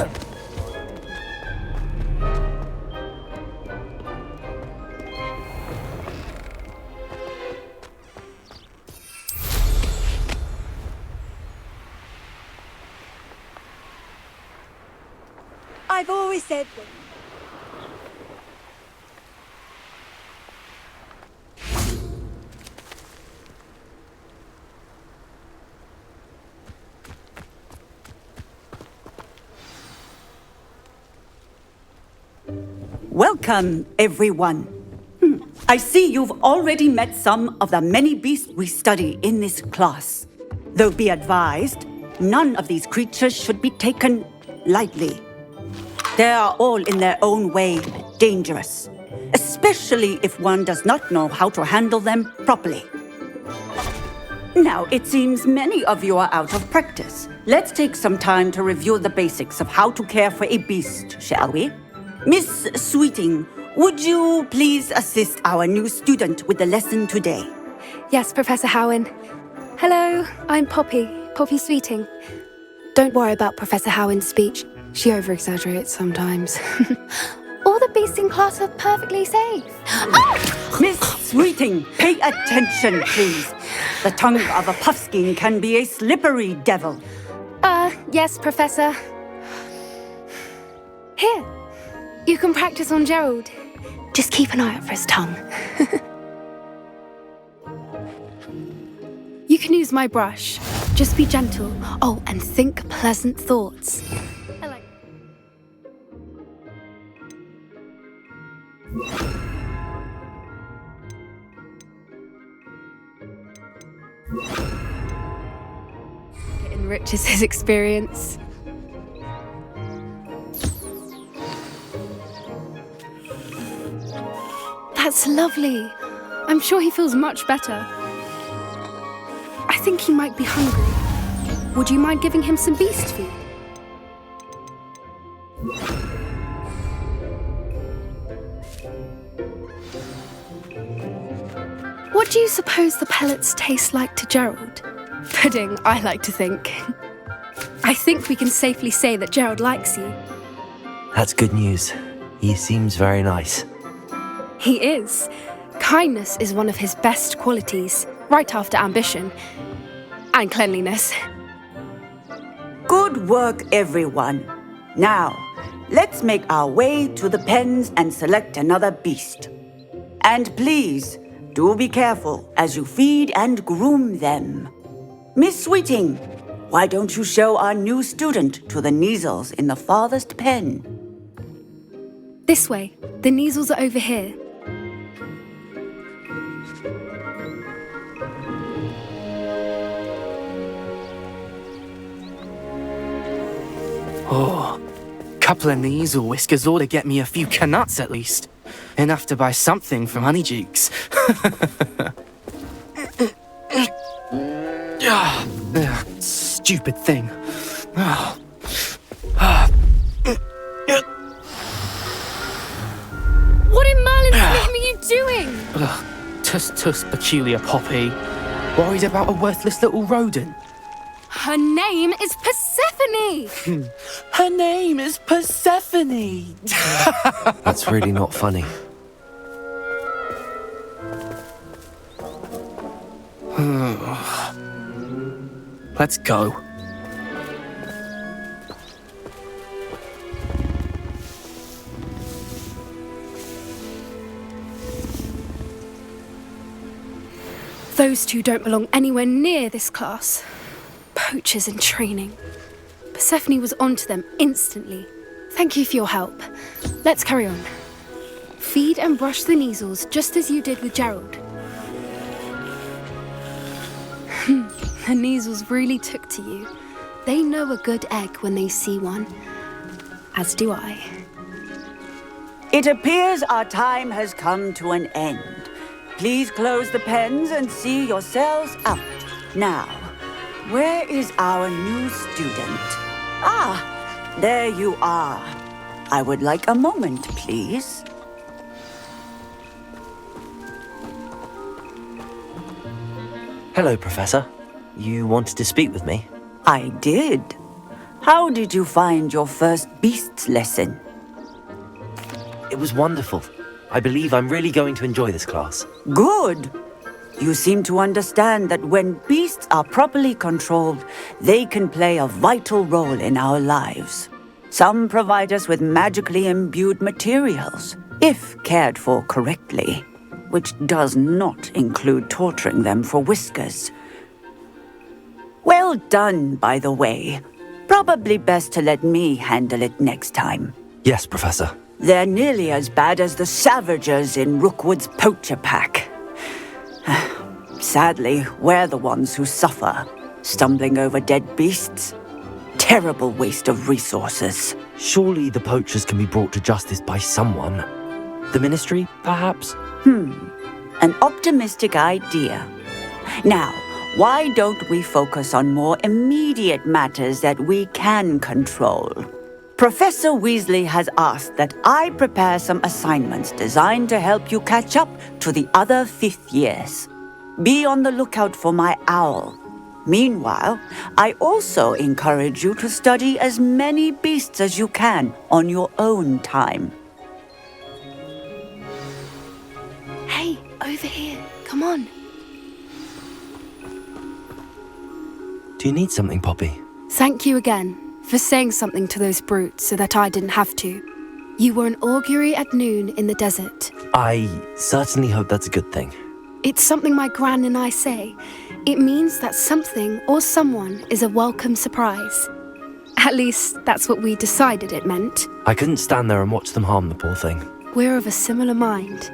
I've always said that. Welcome, everyone. I see you've already met some of the many beasts we study in this class. Though be advised, none of these creatures should be taken lightly. They are all in their own way dangerous, especially if one does not know how to handle them properly. Now, it seems many of you are out of practice. Let's take some time to review the basics of how to care for a beast, shall we? Miss Sweeting, would you please assist our new student with the lesson today? Yes, Professor Howin. Hello, I'm Poppy Sweeting. Don't worry about Professor Howin's speech. She over-exaggerates sometimes. All the beasts in class are perfectly safe. Oh! Miss Sweeting, pay attention, please. The tongue of a puffskein can be a slippery devil. Yes, Professor. Here, you can practice on Gerald. Just keep an eye out for his tongue. You can use my brush. Just be gentle. Oh, and think pleasant thoughts. It enriches his experience. That's lovely. I'm sure he feels much better. I think he might be hungry. Would you mind giving him some beast food? What do you suppose the pellets taste like to Gerald? Pudding, I like to think. I think we can safely say that Gerald likes you. That's good news. He seems very nice. He is. Kindness is one of his best qualities, right after ambition. And cleanliness. Good work, everyone. Now, let's make our way to the pens and select another beast. And please, do be careful as you feed and groom them. Miss Sweeting, why don't you show our new student to the Neasels in the farthest pen? This way. The Neasels are over here. Oh, couple of Neasel whiskers ought to get me a few canuts at least. Enough to buy something from Honeydukes. Stupid thing. What in Merlin's name are you doing? Tuss, peculiar Poppy. Worried about a worthless little rodent. Her name is Persephone! Her name is Persephone! That's really not funny. Let's go. Those two don't belong anywhere near this class. Poachers in training. Persephone was onto them instantly. Thank you for your help. Let's carry on. Feed and brush the Neasels just as you did with Gerald. The Neasels really took to you. They know a good egg when they see one. As do I. It appears our time has come to an end. Please close the pens and see yourselves out. Now, where is our new student? Ah, there you are. I would like a moment, please. Hello, Professor. You wanted to speak with me? I did. How did you find your first beasts lesson? It was wonderful. I believe I'm really going to enjoy this class. Good. You seem to understand that when beasts are properly controlled, they can play a vital role in our lives. Some provide us with magically imbued materials, if cared for correctly, which does not include torturing them for whiskers. Well done, by the way. Probably best to let me handle it next time. Yes, Professor. They're nearly as bad as the Savagers in Rookwood's poacher pack. Sadly, we're the ones who suffer, stumbling over dead beasts. Terrible waste of resources. Surely the poachers can be brought to justice by someone. The Ministry, perhaps? An optimistic idea. Now, why don't we focus on more immediate matters that we can control? Professor Weasley has asked that I prepare some assignments designed to help you catch up to the other 5th years. Be on the lookout for my owl. Meanwhile, I also encourage you to study as many beasts as you can on your own time. Hey, over here. Come on. Do you need something, Poppy? Thank you again for saying something to those brutes so that I didn't have to. You were an augury at noon in the desert. I certainly hope that's a good thing. It's something my gran and I say. It means that something or someone is a welcome surprise. At least, that's what we decided it meant. I couldn't stand there and watch them harm the poor thing. We're of a similar mind.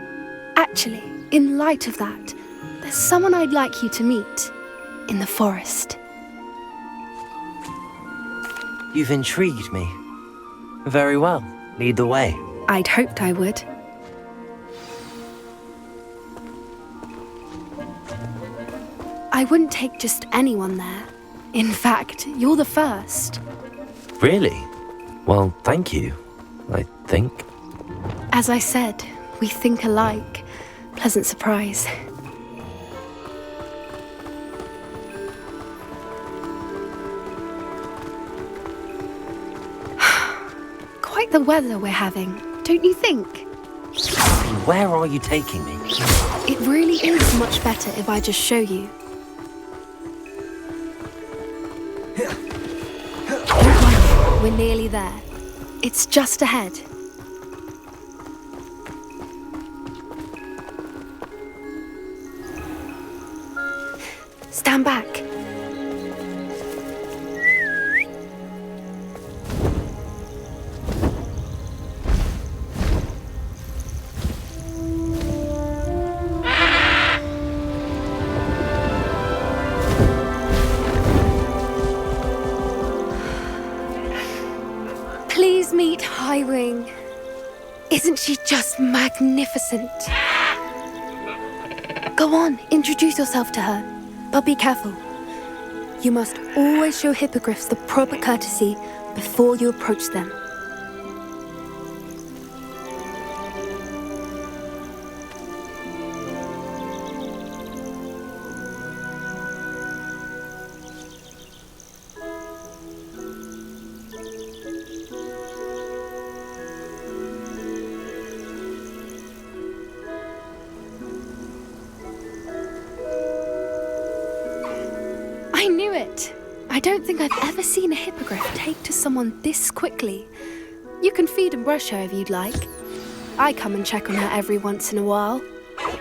Actually, in light of that, there's someone I'd like you to meet. In the forest. You've intrigued me. Very well. Lead the way. I'd hoped I would. I wouldn't take just anyone there. In fact, you're the first. Really? Well, thank you, I think. As I said, we think alike. Pleasant surprise. Quite the weather we're having, don't you think? Where are you taking me? It really is much better if I just show you. Don't worry, we're nearly there. It's just ahead. Stand back. Please meet Highwing. Isn't she just magnificent? Go on, introduce yourself to her. But be careful. You must always show hippogriffs the proper courtesy before you approach them. I knew it. I don't think I've ever seen a hippogriff take to someone this quickly. You can feed and brush her if you'd like. I come and check on her every once in a while.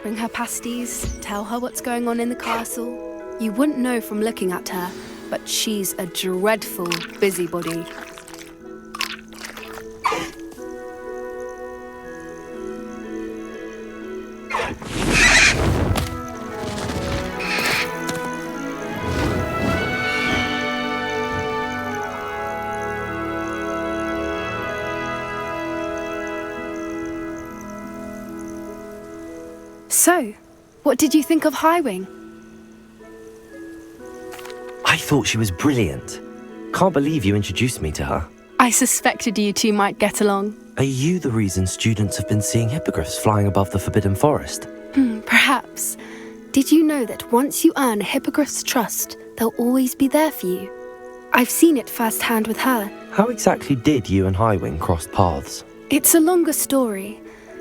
Bring her pasties, tell her what's going on in the castle. You wouldn't know from looking at her, but she's a dreadful busybody. So, what did you think of Highwing? I thought she was brilliant. Can't believe you introduced me to her. I suspected you two might get along. Are you the reason students have been seeing hippogriffs flying above the Forbidden Forest? Perhaps. Did you know that once you earn a hippogriff's trust, they'll always be there for you? I've seen it firsthand with her. How exactly did you and Highwing cross paths? It's a longer story,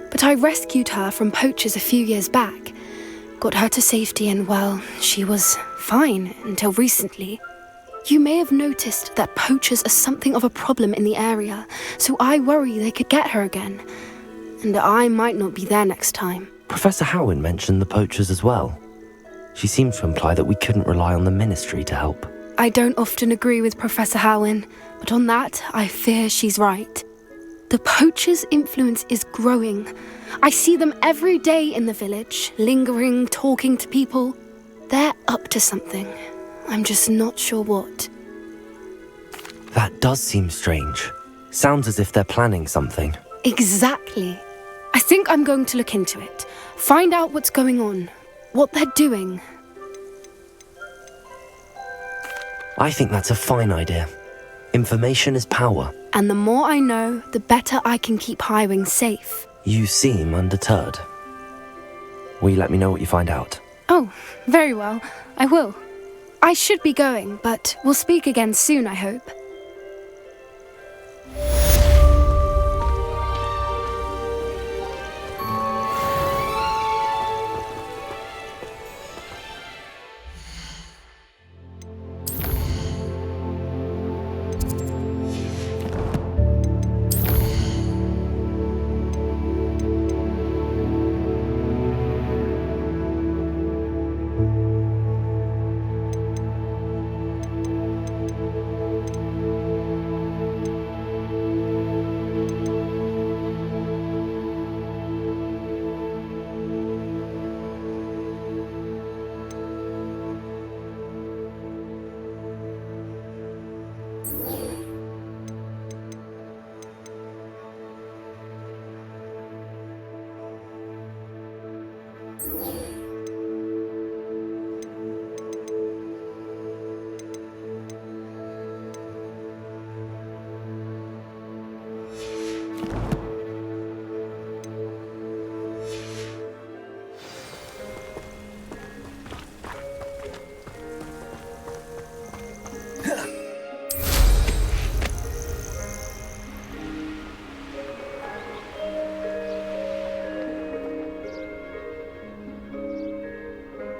but I rescued her from poachers a few years back. Got her to safety and, well, she was fine until recently. You may have noticed that poachers are something of a problem in the area, so I worry they could get her again. And I might not be there next time. Professor Howin mentioned the poachers as well. She seemed to imply that we couldn't rely on the ministry to help. I don't often agree with Professor Howin, but on that, I fear she's right. The poachers' influence is growing. I see them every day in the village, lingering, talking to people. They're up to something. I'm just not sure what. That does seem strange. Sounds as if they're planning something. Exactly. I think I'm going to look into it. Find out what's going on, what they're doing. I think that's a fine idea. Information is power. And the more I know, the better I can keep Highwing safe. You seem undeterred. Will you let me know what you find out? Oh, very well. I will. I should be going, but we'll speak again soon, I hope.